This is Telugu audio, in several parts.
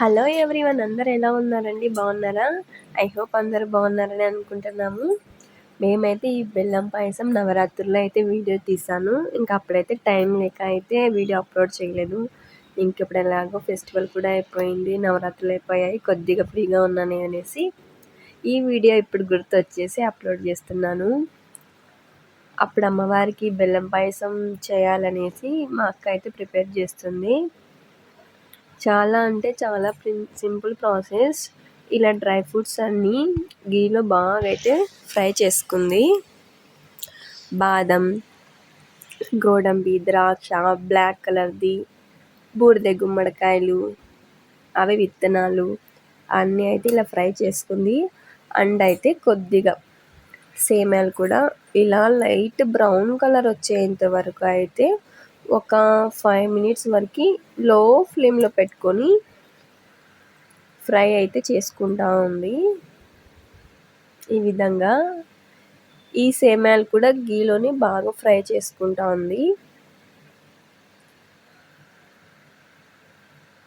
హలో ఎవ్రీవన్, అందరూ ఎలా ఉన్నారండి? బాగున్నారా? ఐ హోప్ అందరూ బాగున్నారని అనుకుంటున్నాము. మేమైతే ఈ బెల్లం పాయసం నవరాత్రుల్లో అయితే వీడియో తీసాను. ఇంకా అప్పుడైతే టైం లేక అయితే వీడియో అప్లోడ్ చేయలేదు. ఇంకెప్పుడు ఎలాగో ఫెస్టివల్ కూడా అయిపోయింది, నవరాత్రులు అయిపోయాయి, కొద్దిగా ఫ్రీగా ఉన్నాను అనేసి ఈ వీడియో ఇప్పుడు గుర్తొచ్చేసి అప్లోడ్ చేస్తున్నాను. అప్పుడు అమ్మవారికి బెల్లం పాయసం చేయాలనేసి మా అక్క అయితే ప్రిపేర్ చేస్తుంది. చాలా అంటే చాలా సింపుల్ ప్రాసెస్. ఇలా డ్రై ఫ్రూట్స్ అన్నీ గీలో బాగా అయితే ఫ్రై చేసుకుంది. బాదం, గోడంబి, ద్రాక్ష, బ్లాక్ కలర్ది, బూడిద గుమ్మడికాయలు, అవి విత్తనాలు అన్నీ అయితే ఇలా ఫ్రై చేసుకుంది. అండ్ అయితే కొద్దిగా సేమ్యాలు కూడా ఇలా లైట్ బ్రౌన్ కలర్ వచ్చేంత వరకు అయితే ఒక 5 మినిట్స్ వరకు లో ఫ్లేమ్లో పెట్టుకొని ఫ్రై అయితే చేసుకుంటా ఉంది. ఈ విధంగా ఈ సేమ్యాలు కూడా గీలోని బాగా ఫ్రై చేసుకుంటా ఉంది.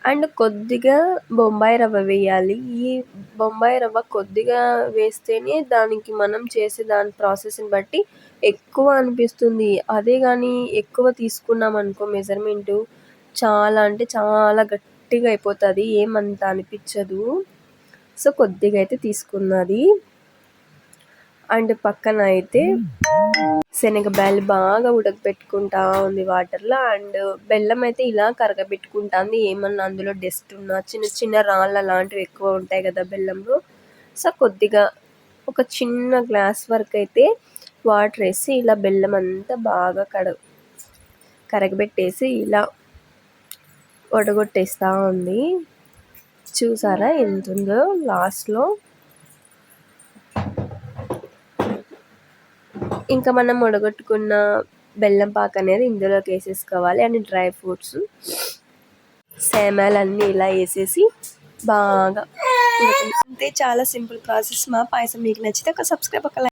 అండ్ కొద్దిగా బొంబాయి రవ్వ వేయాలి. ఈ బొంబాయి రవ్వ కొద్దిగా వేస్తేనే దానికి మనం చేసే దాని ప్రాసెస్ని బట్టి ఎక్కువ అనిపిస్తుంది. అదే కానీ ఎక్కువ తీసుకున్నాం అనుకో మెజర్మెంటు, చాలా అంటే చాలా గట్టిగా అయిపోతుంది, ఏమంత అనిపించదు. సో కొద్దిగా అయితే తీసుకున్నది. అండ్ పక్కన అయితే శనగబ్యాలు బాగా ఉడకబెట్టుకుంటా ఉంది వాటర్లో. అండ్ బెల్లం అయితే ఇలా కరగబెట్టుకుంటుంది, ఏమన్నా అందులో డస్ట్ ఉన్నా చిన్న చిన్న రాళ్ళ లాంటివి ఎక్కువ ఉంటాయి కదా బెల్లంలో. సో కొద్దిగా ఒక చిన్న గ్లాస్ వరకు అయితే వాటర్ వేసి ఇలా బెల్లం అంతా బాగా కరగబెట్టేసి ఇలా వడగొట్టేస్తూ ఉంది. చూసారా ఎంత ఉందో లాస్ట్లో. ఇంకా మనం వడగొట్టుకున్న బెల్లం పాక అనేది ఇందులోకి వేసేసుకోవాలి. అండ్ డ్రై ఫ్రూట్స్, సేమ్యాలు అన్నీ ఇలా వేసేసి బాగా అంతే. చాలా సింపుల్ ప్రాసెస్. మా పాయసం మీకు నచ్చితే ఒక సబ్స్క్రైబ్, ఒక లైక్.